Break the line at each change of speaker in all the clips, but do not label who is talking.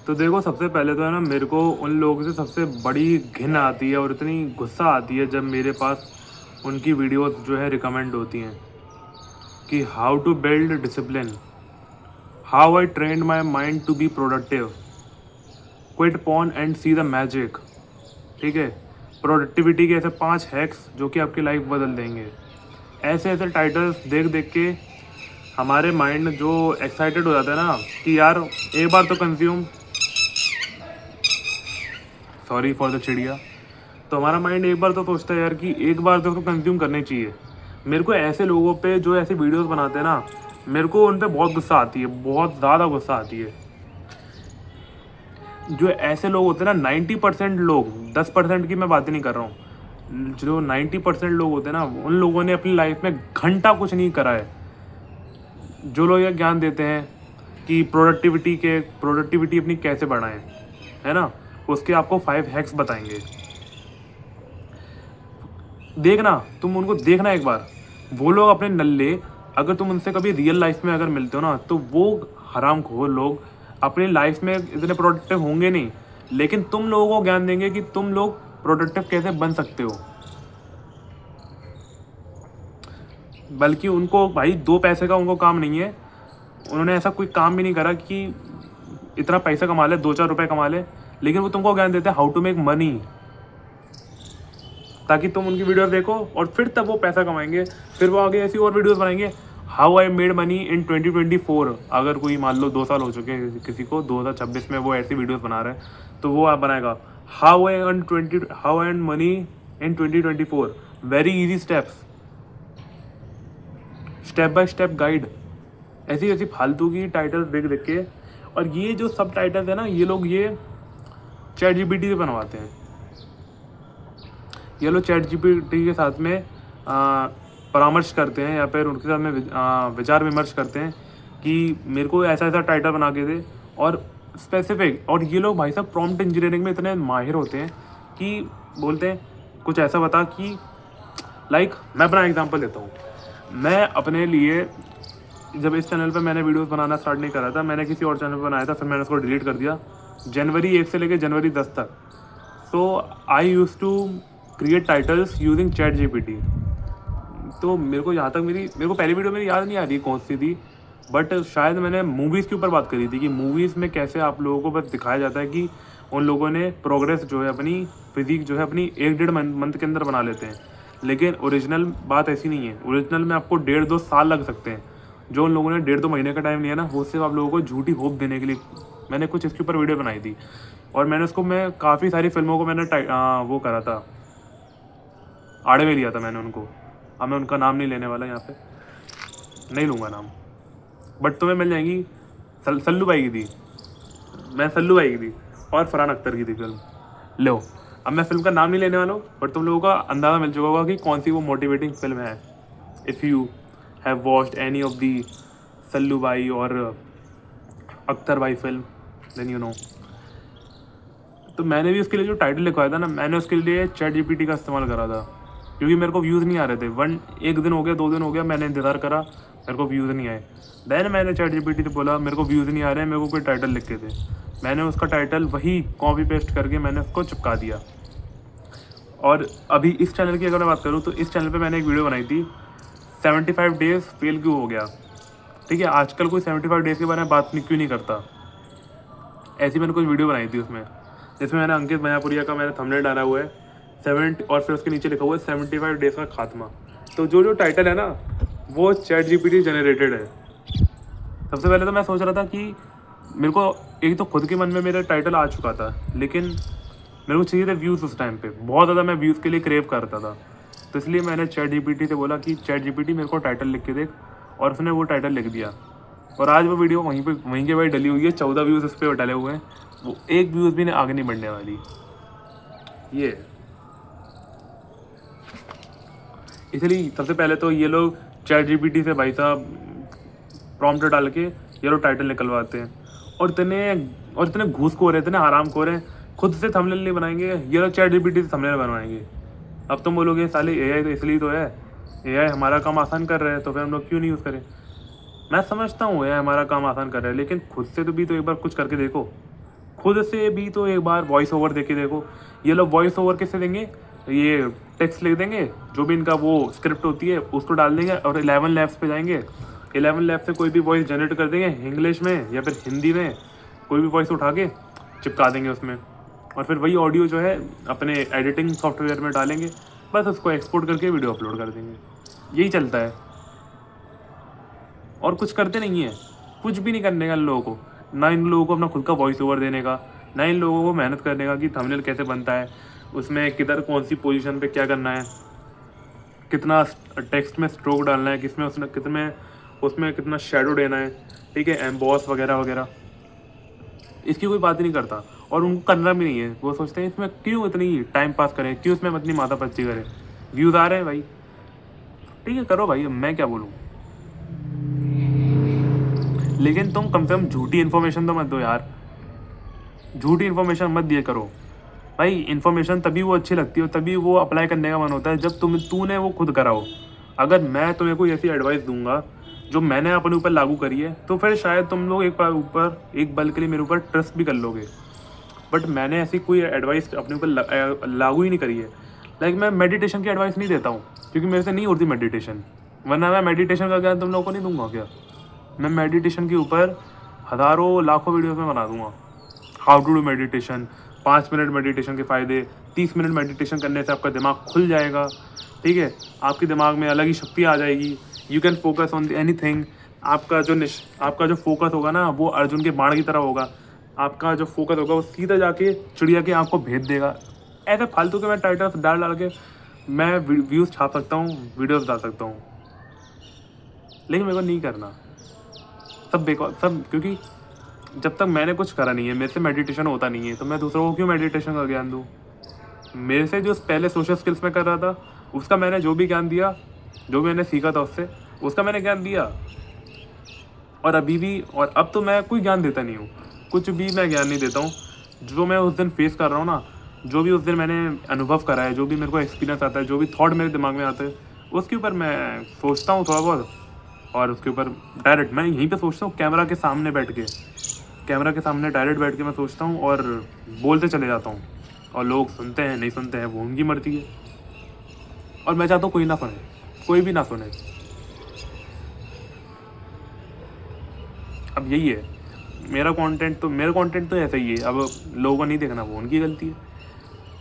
तो देखो, सबसे पहले तो है ना, मेरे को उन लोगों से सबसे बड़ी घिन आती है और इतनी गुस्सा आती है जब मेरे पास उनकी वीडियोस जो है रिकमेंड होती हैं कि how to build discipline, how I trained my mind to be productive, quit porn and see the magic. ठीक है, प्रोडक्टिविटी के ऐसे 5 हैक्स जो कि आपकी लाइफ बदल देंगे। ऐसे ऐसे टाइटल्स देख देख के हमारे माइंड जो एक्साइटेड हो जाता है ना कि यार एक बार तो कंज्यूम, सॉरी फॉर द चिड़िया, तो हमारा माइंड एक बार तो सोचता है यार कि एक बार तो उसको कंज्यूम करने चाहिए। मेरे को ऐसे लोगों पे जो ऐसी वीडियोस बनाते हैं ना, मेरे को उन पे बहुत गुस्सा आती है, बहुत ज़्यादा गुस्सा आती है। जो ऐसे लोग होते हैं ना, 90% लोग, 10% की मैं बात ही नहीं कर रहा हूँ, जो 90% लोग होते हैं ना, उन लोगों ने अपनी लाइफ में घंटा कुछ नहीं करा है। जो लोग ये ज्ञान देते हैं कि प्रोडक्टिविटी अपनी कैसे बढ़ाएं, है ना, उसके आपको 5 हैक्स बताएंगे। देखना, तुम उनको देखना एक बार, वो लोग अपने नल्ले, अगर तुम उनसे कभी रियल लाइफ में अगर मिलते हो ना, तो वो हरामखोर लोग अपनी लाइफ में इतने प्रोडक्टिव होंगे नहीं, लेकिन तुम लोगों को ज्ञान देंगे कि तुम लोग प्रोडक्टिव कैसे बन सकते हो। बल्कि उनको भाई 2 पैसे का उनको काम नहीं है, उन्होंने ऐसा कोई काम भी नहीं करा कि इतना पैसा कमा ले, 2-4 रुपये कमा ले, लेकिन वो तुमको ज्ञान देते हैं हाउ टू मेक मनी, ताकि तुम उनकी वीडियो देखो और फिर तब वो पैसा कमाएंगे। फिर वो आगे ऐसी और वीडियोस बनाएंगे, how I made money in 2024। अगर कोई मान लो 2 साल हो चुके हैं किसी को, 2026 में वो ऐसी वीडियोस बना रहे हैं, तो वो आप बनाएगा how I earn money in 2024, very easy steps, step by step guide. ऐसी ऐसी फालतू की टाइटल देख देख के, और ये जो सब टाइटल्स है ना, ये लोग ये चैट जीपीटी से बनवाते हैं। ये लोग चैट जीपीटी के साथ में परामर्श करते हैं या फिर उनके साथ में विचार विमर्श करते हैं कि मेरे को ऐसा ऐसा टाइटल बना के दे, और स्पेसिफिक। और ये लोग भाई साहब प्रॉम्प्ट इंजीनियरिंग में इतने माहिर होते हैं कि बोलते हैं कुछ ऐसा बता कि लाइक, मैं अपना एग्जांपल देता हूँ। मैं अपने लिए जब इस चैनल पे मैंने वीडियोस बनाना स्टार्ट नहीं करा था, मैंने किसी और चैनल पे बनाया था, फिर मैंने उसको डिलीट कर दिया जनवरी 1 से लेकर जनवरी 10 तक। So I use to create titles using chat GPT. तो मेरे को यहाँ तक मेरे को पहली वीडियो मेरी याद नहीं आ रही कौन सी थी, बट शायद मैंने मूवीज़ के ऊपर बात करी थी कि मूवीज़ में कैसे आप लोगों को बस दिखाया जाता है कि उन लोगों ने प्रोग्रेस जो है अपनी फिजिक जो है अपनी 1-1.5 मंथ के अंदर बना लेते हैं, लेकिन ओरिजिनल बात ऐसी नहीं है। ओरिजिनल में आपको 1.5-2 साल लग सकते हैं। जो उन लोगों ने 1.5-2 महीने का टाइम लिया ना, वो सिर्फ आप लोगों को झूठी होप देने के लिए। मैंने कुछ इसके ऊपर वीडियो बनाई थी, और मैंने उसको मैं काफ़ी सारी फिल्मों को मैंने वो करा था, आड़े में लिया था मैंने उनको। अब मैं उनका नाम नहीं लेने वाला यहाँ पे, नहीं लूँगा नाम, बट तुम्हें मिल जाएंगी। सल्लू भाई की थी, मैं सल्लू भाई की थी, और फरहान अख्तर की थी फिल्म। लो, अब मैं फिल्म का नाम नहीं लेने वाला हूँ, बट तुम लोगों का अंदाज़ा मिल चुका होगा कि कौन सी वो मोटिवेटिंग फिल्म है। If you have watched any of the Sallu भाई और अख्तर भाई फिल्म, देन यू नो। तो मैंने भी उसके लिए जो टाइटल लिखवाया था ना, मैंने उसके लिए चैट जीपीटी का इस्तेमाल करा था, क्योंकि मेरे को व्यूज़ नहीं आ रहे थे। एक दिन हो गया, 2 दिन हो गया, मैंने इंतज़ार करा, मेरे को व्यूज़ नहीं आए। देन मैंने चैट जीपीटी से बोला मेरे को व्यूज़ नहीं आ रहे हैं, मेरे को कोई टाइटल लिख के दे। मैंने उसका टाइटल वही कॉपी पेस्ट करके मैंने उसको चिपका दिया। और अभी इस चैनल की अगर मैं बात करूँ, तो इस चैनल पर मैंने एक वीडियो बनाई थी, 75 डेज़ फेल क्यों हो गया। ठीक है, आजकल कोई 75 डेज़ के बारे में बात क्यों नहीं करता। ऐसी मैंने कुछ वीडियो बनाई थी उसमें, जिसमें मैंने अंकित मयापुरिया का मैंने थंबनेल डाला हुआ है 70, और फिर उसके नीचे लिखा हुआ है 75 डेज़ का खात्मा। तो जो टाइटल है ना, वो चैट जीपीटी जनरेटेड है। सबसे पहले तो मैं सोच रहा था कि मेरे को एक तो खुद के मन में मेरा टाइटल आ चुका था, लेकिन मेरे को चाहिए थे व्यूज़। उस टाइम पे बहुत ज़्यादा मैं व्यूज़ के लिए क्रेव करता था, तो इसलिए मैंने चैट जीपीटी से बोला कि चैट जीपीटी मेरे को टाइटल लिख के दे, और उसने वो टाइटल लिख दिया। और आज वो वीडियो वहीं के वहीं डली हुई है, 14 व्यूज़ उस पर डले हुए हैं, वो एक व्यूज़ भी आगे नहीं बढ़ने वाली। ये इसलिए सबसे पहले तो ये लोग चैट जीपीटी से भाई साहब प्रॉम्प्ट डाल के ये लोग टाइटल निकलवाते हैं, और इतने घूसखोर है, इतने हरामखोर हैं, खुद से थंबनेल नहीं बनाएंगे, ये लोग चैट जीपीटी से थंबनेल बनवाएंगे। अब तुम बोलोगे साले एआई तो इसलिए तो है, एआई हमारा काम आसान कर रहा है, तो फिर हम लोग क्यों नहीं यूज़ करें। मैं समझता हूँ ये हमारा काम आसान कर रहा है, लेकिन खुद से तो भी तो एक बार कुछ करके देखो। खुद से भी तो एक बार वॉइस ओवर दे के देखो। ये लोग वॉइस ओवर किससे देंगे? ये टेक्स्ट लिख देंगे, जो भी इनका वो स्क्रिप्ट होती है उसको डाल देंगे और 11 लैब्स पे जाएंगे। 11 लैब से कोई भी वॉइस जनरेट कर देंगे इंग्लिश में या फिर हिंदी में, कोई भी वॉइस उठा के चिपका देंगे उसमें, और फिर वही ऑडियो जो है अपने एडिटिंग सॉफ्टवेयर में डालेंगे, बस उसको एक्सपोर्ट करके वीडियो अपलोड कर देंगे। यही चलता है और कुछ करते नहीं है। कुछ भी नहीं करने का इन लोगों को, ना इन लोगों को अपना खुद का वॉइस ओवर देने का, ना इन लोगों को मेहनत करने का कि थंबनेल कैसे बनता है, उसमें किधर कौन सी पोजीशन पे क्या करना है, कितना टेक्स्ट में स्ट्रोक डालना है, किसमें उसमें कितना शेडो देना है, ठीक है, एम्बॉस वगैरह वगैरह। इसकी कोई बात ही नहीं करता और उनको करना भी नहीं है। वो सोचते हैं इसमें क्यों इतनी टाइम पास करें, क्यों इसमें इतनी माथापच्ची करें, व्यूज़ आ रहे हैं भाई, ठीक है करो भाई, मैं क्या बोलूँ। लेकिन तुम कम से कम झूठी इन्फॉर्मेशन तो मत दो यार, झूठी इन्फॉर्मेशन मत दिया करो भाई। इन्फॉर्मेशन तभी वो अच्छी लगती है, तभी वो अप्लाई करने का मन होता है जब तूने वो खुद करा हो। अगर मैं तुम्हें कोई ऐसी एडवाइस दूंगा जो मैंने अपने ऊपर लागू करी है, तो फिर शायद तुम लोग एक पल के लिए मेरे ऊपर ट्रस्ट भी कर लोगे। बट मैंने ऐसी कोई एडवाइस अपने ऊपर लागू ही नहीं करी है। लाइक मैं मेडिटेशन की एडवाइस नहीं देता हूँ, क्योंकि मेरे से नहीं होती मेडिटेशन, वरना मैं मेडिटेशन का ज्ञान तुम लोगों को नहीं दूंगा क्या? मैं मेडिटेशन के ऊपर हज़ारों लाखों वीडियोस में बना दूंगा। How to do meditation, 5 minute meditation के फ़ायदे, 30 मिनट मेडिटेशन करने से आपका दिमाग खुल जाएगा, ठीक है, आपके दिमाग में अलग ही शक्ति आ जाएगी। You can focus on anything. आपका जो फोकस होगा ना, वो अर्जुन के बाण की तरह होगा। आपका जो फोकस होगा वो सीधा जाके चिड़िया की आँख को भेद देगा। ऐसे फालतू के मैं टाइटल्स डाल के मैं व्यूज़ छाप सकता हूँ, वीडियोज़ डाल सकता हूँ, लेकिन मेरे को नहीं करना। सब बेकार, सब, क्योंकि जब तक मैंने कुछ करा नहीं है, मेरे से मेडिटेशन होता नहीं है, तो मैं दूसरों को क्यों मेडिटेशन का ज्ञान दूँ? मेरे से जो पहले सोशल स्किल्स में कर रहा था, उसका मैंने जो भी ज्ञान दिया, जो मैंने सीखा था उसका मैंने ज्ञान दिया। और अभी भी, और अब तो मैं कोई ज्ञान देता नहीं हूँ, कुछ भी मैं ज्ञान नहीं देता हूँ। जो मैं उस दिन फेस कर रहा हूँ ना, जो भी उस दिन मैंने अनुभव करा है, जो भी मेरे को एक्सपीरियंस आता है, जो भी थॉट मेरे दिमाग में आते हैं, उसके ऊपर मैं सोचता हूँ थोड़ा बहुत, और उसके ऊपर डायरेक्ट मैं यहीं पे सोचता हूँ, कैमरा के सामने डायरेक्ट बैठ के मैं सोचता हूँ और बोलते चले जाता हूँ। और लोग सुनते हैं नहीं सुनते हैं वो उनकी मर्जी है, और मैं चाहता हूँ कोई ना सुने, कोई भी ना सुने। अब यही है मेरा कंटेंट तो ऐसा ही है। अब लोगों को नहीं देखना, वो उनकी गलती है।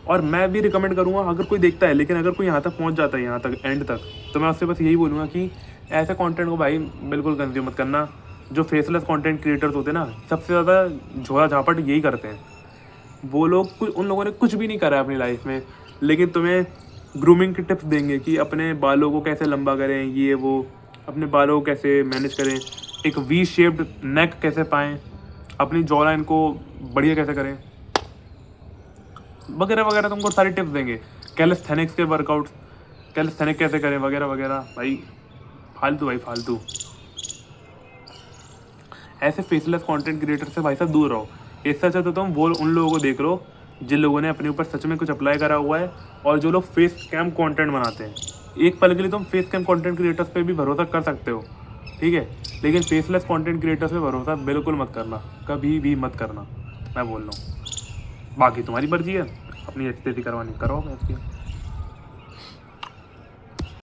और मैं भी रिकमेंड करूँगा, अगर कोई देखता है, लेकिन अगर कोई यहाँ तक पहुँच जाता है, यहाँ तक एंड तक, तो मैं उससे बस यही बोलूँगा कि ऐसे कंटेंट को भाई बिल्कुल कंज्यूम मत करना। जो फेसलेस कंटेंट क्रिएटर्स होते हैं ना, सबसे ज़्यादा झोला झापट यही करते हैं। वो लोग उन लोगों ने कुछ भी नहीं करा है अपनी लाइफ में, लेकिन तुम्हें ग्रूमिंग की टिप्स देंगे कि अपने बालों को कैसे लंबा करें, ये वो, अपने बालों को कैसे मैनेज करें, एक वी शेप्ड नेक कैसे पाएँ, अपनी जॉ लाइन को बढ़िया कैसे करें, वगैरह वगैरह तुमको सारी टिप्स देंगे। कैलिस्थेनिक्स के वर्कआउट, कैलिस्थेनिक कैसे करें, वगैरह वगैरह। भाई फालतू। ऐसे फेसलेस कंटेंट क्रिएटर से भाई साहब दूर रहो। इससे अच्छा तो तुम वो उन लोगों को देख लो जिन लोगों ने अपने ऊपर सच में कुछ अप्लाई करा हुआ है, और जो लोग फेस कैम कंटेंट बनाते हैं। एक पल के लिए तुम फेस कैम कंटेंट क्रिएटर्स पे भी भरोसा कर सकते हो, ठीक है, लेकिन फेसलेस कंटेंट क्रिएटर्स पे भरोसा बिल्कुल मत करना, कभी भी मत करना, मैं बोल रहा हूँ। बाकी तुम्हारी मर्जी है, अपनी एक्सरसाइज करवानी करो। मैं